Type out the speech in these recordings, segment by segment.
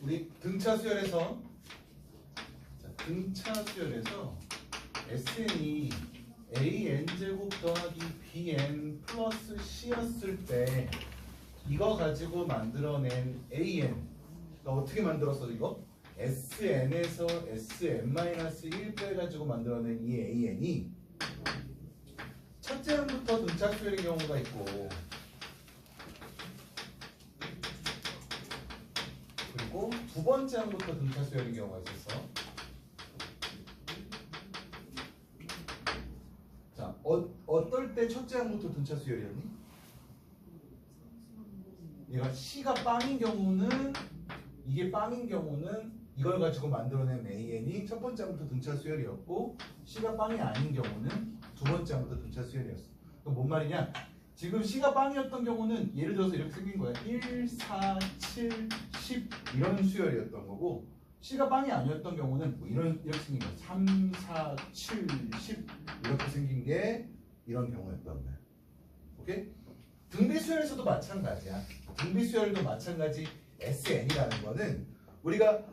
우리 등차 수열에서 SN이 AN제곱 더하기 BN 플러스 C였을 때 이거 가지고 만들어낸 AN 그러니까 어떻게 만들었어 이거? SN에서 SN-1 빼가지고 만들어낸 이 AN이 첫째 항부터 등차 수열인 경우가 있고 그리고 두 번째 항부터 등차 수열인 경우가 있었어. 자, 어떨 때 첫째 항부터 등차 수열이었니? 얘가 C가 빵인 경우는 이게 빵인 경우는 이걸 가지고 만들어낸 AN이 첫 번째 항부터 등차 수열이었고 C가 빵이 아닌 경우는 두 번째 항부터 등차 수열이었어. 그럼 뭔 말이냐? 지금 C가 빵이었던 경우는 예를 들어서 이렇게 생긴 거야. 1, 4, 7, 10 이런 수열이었던 거고 C가 빵이 아니었던 경우는 뭐 이렇게 생긴 거야. 3, 4, 7, 10 이렇게 생긴 게 이런 경우였던 거야. 오케이? 등비수열에서도 마찬가지야. 등비수열도 마찬가지 SN이라는 거는 우리가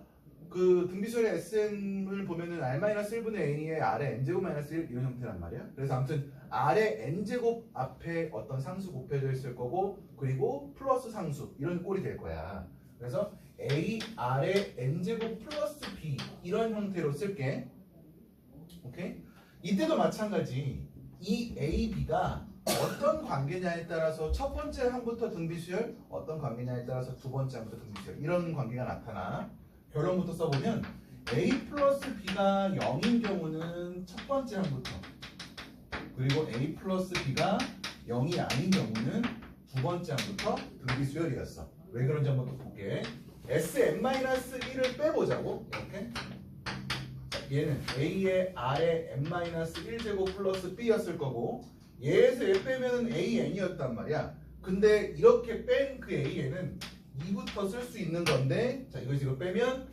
그 등비수열의 SN을 보면은 R-1분의 N의 R의 N제곱-1 이런 형태란 말이야. 그래서 아무튼 R의 N제곱 앞에 어떤 상수 곱해져 있을 거고 그리고 플러스 상수 이런 꼴이 될 거야. 그래서 A, R의 N제곱 플러스 B 이런 형태로 쓸게. 오케이? 이때도 마찬가지. 이 A, B가 어떤 관계냐에 따라서 첫 번째 항부터 등비수열 어떤 관계냐에 따라서 두 번째 항부터 등비수열 이런 관계가 나타나. 결론부터 써보면 A 플러스 B가 0인 경우는 첫 번째 항부터 그리고 A 플러스 B가 0이 아닌 경우는 두 번째 항부터 등비수열이었어. 왜 그런지 한번 또 볼게. Sn-1을 빼보자고. 이렇게 얘는 A의 R의 n-1제곱 플러스 B였을 거고 얘에서 얘 빼면 AN이었단 말이야. 근데 이렇게 뺀 그 AN은 2부터 쓸 수 있는 건데 자 이거 지금 빼면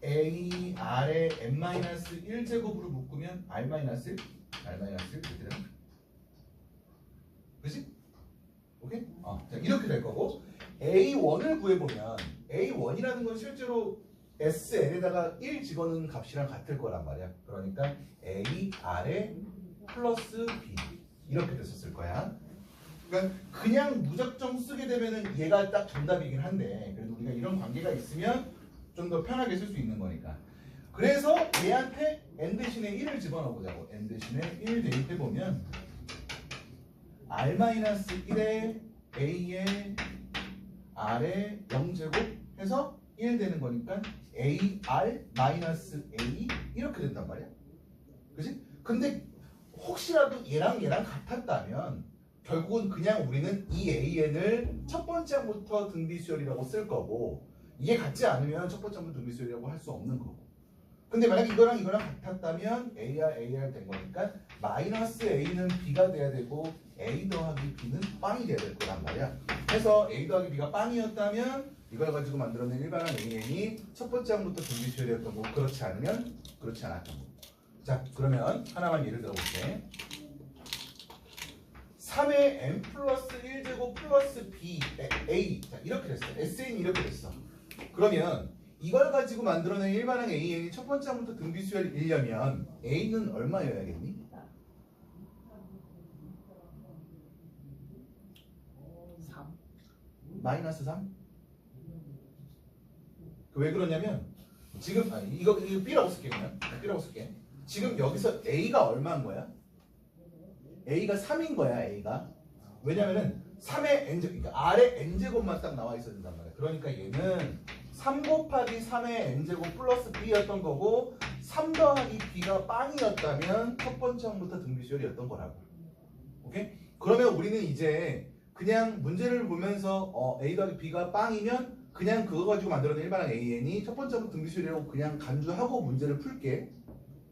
A, R의 n-1제곱으로 묶으면 R-1 이렇게 되나? 그치? 오케이? 자 이렇게 될 거고 A1을 구해보면 A1이라는 건 실제로 SN에다가 1 집어넣은 값이랑 같을 거란 말이야. 그러니까 A, R의 플러스 B 이렇게 됐었을 거야. 그러니까 그냥 무작정 쓰게 되면은 얘가 딱 정답이긴 한데 그래도 우리가 이런 관계가 있으면 좀 더 편하게 쓸 수 있는 거니까. 그래서 얘한테 n 대신에 1을 집어넣어 보자고. n 대신에 1 대입해 보면 R-1에 A에 R에 0제곱 해서 1 되는 거니까 AR-A 이렇게 된단 말이야. 그치? 근데 혹시라도 얘랑 같았다면 결국은 그냥 우리는 이 AN을 첫 번째 항부터 등비수열이라고 쓸 거고 이게 같지 않으면 첫 번째 항부터 등비수열이라고 할 수 없는 거고. 근데 만약 이거랑 같았다면 AR 된 거니까 마이너스 A는 B가 돼야 되고 A 더하기 B는 빵이 돼야 될 거란 말이야. 그래서 A 더하기 B가 빵이었다면 이걸 가지고 만들어낸 일반항 AN이 첫 번째 항부터 등비수열이었던 거고 그렇지 않으면 그렇지 않았던 거고. 자 그러면 하나만 예를 들어볼게. 3의 n 플러스 1제곱 플러스 b a 자 이렇게 됐어. SN이 이렇게 됐어. 그러면 이걸 가지고 만들어낸 일반항 AN이 첫 번째 항부터 등비수열이려면 A는 얼마여야겠니? 3. 마이너스 3? 왜 그러냐면 지금 이거 B라고 쓸게 그냥 B라고 쓸게. 지금 여기서 A가 얼마인 거야? A가 3인 거야. A가 왜냐면은 3의 n제곱 그러니까 R의 n제곱만 딱 나와 있어야 된단 말이야. 그러니까 얘는 3 곱하기 3의 n제곱 플러스 B였던 거고 3 더하기 B가 빵이었다면 첫 번째 항부터 등비수열이었던 거라고. 오케이? 그러면 우리는 이제 그냥 문제를 보면서 A 더하기 B가 빵이면 그냥 그거 가지고 만들어낸 일반항 AN이 첫 번째 항부터 등비수열이라고 그냥 간주하고 문제를 풀게.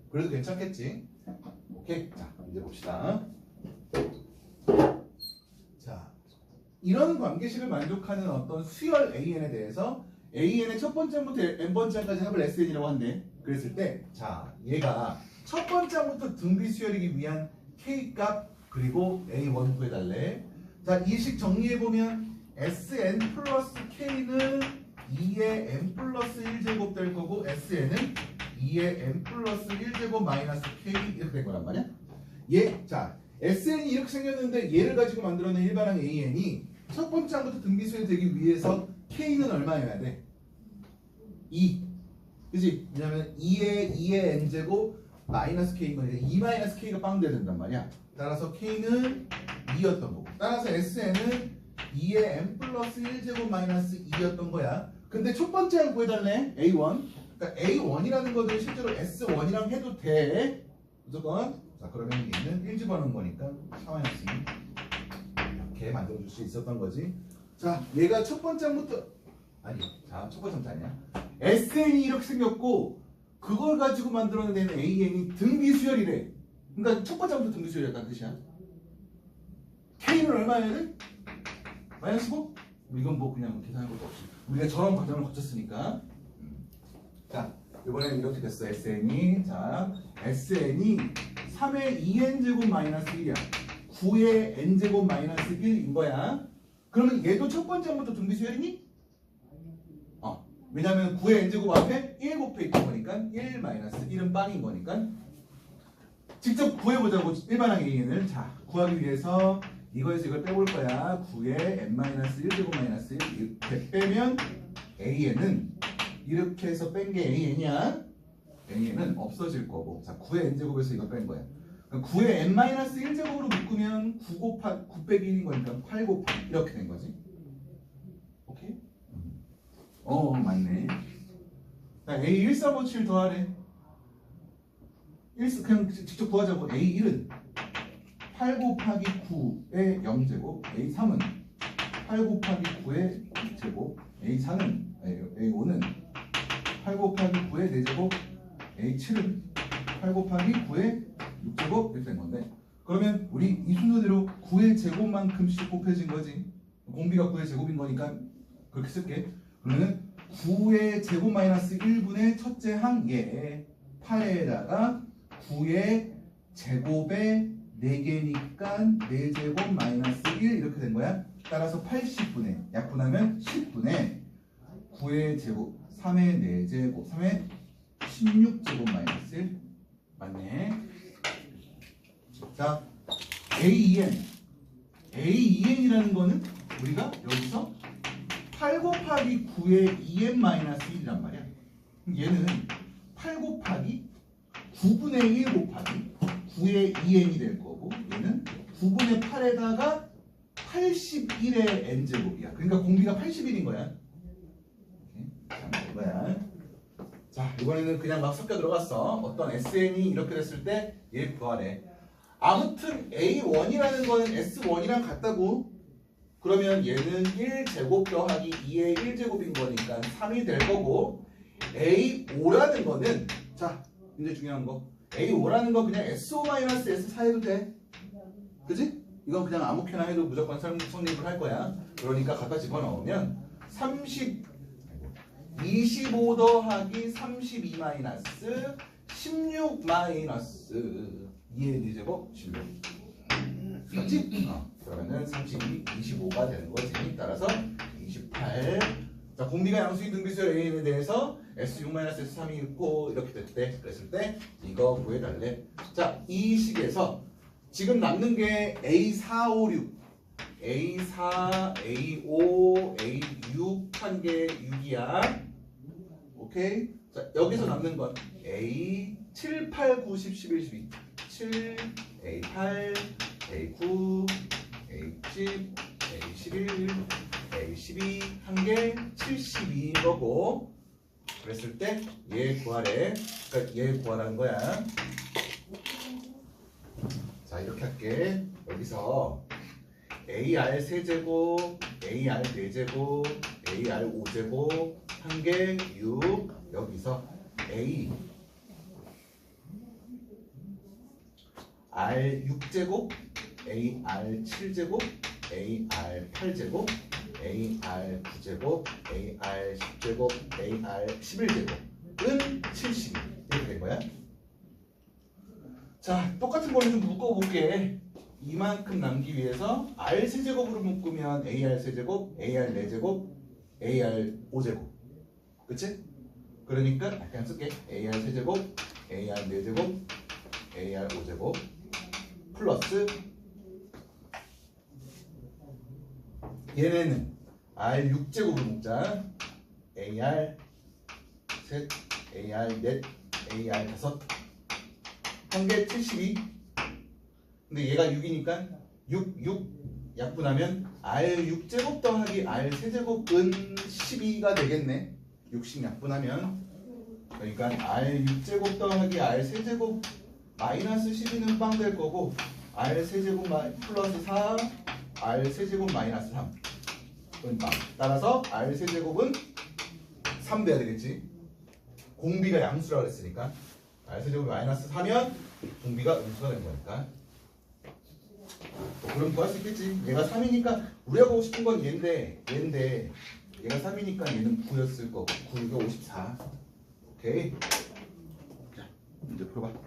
그래도 괜찮겠지? 오케이? 자 이제 봅시다. 자 이런 관계식을 만족하는 어떤 수열 AN에 대해서 AN의 첫 번째 항부터 n번째 항까지 합을 SN이라고 한대. 그랬을 때 자 얘가 첫 번째 항부터 등비수열이기 위한 K값 그리고 A1 구해달래. 자 이 식 정리해보면 Sn 플러스 K는 2의 n 플러스 1제곱 될 거고 Sn은 2의 n 플러스 1제곱 마이너스 K 이렇게 된 거란 말이야. 자, Sn이 이렇게 생겼는데 얘를 가지고 만들어낸 일반항 AN이 첫 번째 항부터 등비수열이 되기 위해서 K는 얼마여야 돼? 2. 그지? 왜냐면 2의 n제곱 마이너스 K면 2 마이너스 K가 빵 돼야 된단 말이야. 따라서 K는 2였던 거고. 따라서 SN은 2의 n 플러스 1제곱 마이너스 2였던 거야. 근데 첫 번째 항 구해달래. A1. 그러니까 A1이라는 거는 실제로 S1이랑 해도 돼. 무조건. 자, 그러면 얘는 1 집어넣은 거니까 4-2 이렇게 만들어줄 수 있었던 거지. 자, 얘가 첫 번째 항부터 자, 첫 번째 항 아니야. SN이 이렇게 생겼고 그걸 가지고 만들어낸 AN이 등비수열이래. 그러니까 첫 번째 항부터 등비수열이었다는 뜻이야. K는 얼마여야 돼? 마이너스 5? 이건 뭐 그냥 계산할 것도 없이 우리가 저런 과정을 거쳤으니까. 자, 이번에는 이렇게 됐어. SN이. 자, SN이 3의 2n제곱 마이너스 1이야. 9의 n제곱 마이너스 1인 거야. 그러면 얘도 첫 번째 항부터 등비수열이니? 왜냐면 9의 n제곱 앞에 1 곱해 있던 거니까 1 마이너스 1은 빵인 거니까 직접 구해보자고. 일반항 AN을. 자, 구하기 위해서 이거에서 이걸 빼볼 거야. 9의 n-1제곱 마이너스 1 이렇게 빼면 AN은 이렇게 해서 뺀 게 AN이야. AN은 없어질 거고. 자, 9의 n제곱에서 이걸 뺀 거야. 9의 n-1제곱으로 묶으면 9 빼기 1인 거니까 8 곱하기 이렇게 된 거지. 오케이? 맞네. 자, A1357 더하래. 그냥 직접 구하자고. A1은 8 곱하기 9의 0제곱, A3은 8 곱하기 9의 6제곱, A5는 8 곱하기 9의 4제곱, A7은 8 곱하기 9의 6제곱 이렇게 된 건데, 그러면 우리 이 순서대로 9의 제곱만큼씩 곱해진 거지. 공비가 9의 제곱인 거니까 그렇게 쓸게. 그러면 9의 제곱 마이너스 1분의 첫째 항 8에다가 9의 제곱에 4개니까 4제곱 마이너스 1 이렇게 된 거야. 따라서 80분의 약분하면 10분의 9의 제곱 3의 4제곱 3의 16제곱 마이너스 1 맞네. 자, AEN이라는 거는 우리가 여기서 8 곱하기 9의 2n 마이너스 1이란 말이야. 얘는 8 곱하기 9분의 1 곱하기 9의 2n이 될 거고, 얘는 9분의 8에다가 81의 n제곱이야. 그러니까 공비가 81인 거야. 이거야. 자, 이번에는 그냥 막 섞여 들어갔어. 어떤 SN이 이렇게 됐을 때 얘 구하래. 아무튼 A1이라는 거는 S1이랑 같다고. 그러면 얘는 1제곱 더하기 2의 1제곱인 거니까 3이 될 거고, A5라는 거는, 자, 이제 중요한 거, A5라는 거 그냥 SO-S4 해도 돼. 그지? 이건 그냥 아무렇게나 해도 무조건 성립을 할 거야. 그러니까 갖다 집어넣으면 25 더하기 32 마이너스 16 마이너스 2의 4제곱 16. 그렇지? 그러면은 32, 25가 되는 거지. 따라서 28. 자, 공비가 양수인 등비수열 A에 대해서 S6-S3이 있고 이렇게 됐대. 그랬을 때 이거 구해달래. 자, 이 식에서 지금 남는 게 A4, 5, 6, A4, A5, A6 한 개 6이야. 오케이? 자, 여기서 남는 건 A7, 8, 9, 10, 11, 12 7, A8, A9, A10, A11, A12 한 개 72인 거고, 그랬을 때 얘 구하래. 그러니까 얘 구하라는 거야. 자, 이렇게 할게. 여기서 AR 세제곱, AR 4제곱, AR 5제곱 한 개 6. 여기서 A R 6제곱, AR 7제곱, AR 8제곱, AR 9제곱, AR 10제곱, AR 11제곱은 72 이렇게 된 거야. 자, 똑같은 거를 좀 묶어볼게. 이만큼 남기 위해서 r 세제곱으로 묶으면 ar 세제곱, ar 4제곱, ar 5제곱. 그치? 그러니까 그냥 쓸게. ar 세제곱, ar 4제곱, ar 5제곱 플러스 얘네는 r 6제곱으로 묶자. ar 셋, ar 넷, ar 다섯. 한 개 72. 근데 얘가 6이니까 6 약분하면 r 6제곱 더하기 r 세제곱은 12가 되겠네. 60 약분하면. 그러니까 r 6제곱 더하기 r 세제곱 마이너스 12는 빵 될 거고, r 세제곱 플러스 4, r 세제곱 마이너스 3은 빵. 따라서 r 세제곱은 3 돼야 되겠지. 공비가 양수라고 그랬으니까 r 세제곱이 마이너스 4면 공비가 음수가 된 거니까. 그럼 구할 수 있겠지. 얘가 3이니까 우리가 보고 싶은 건 얘인데 얘가 3이니까 얘는 9였을 거고 9가 54. 오케이. 자, 문제 풀어봐.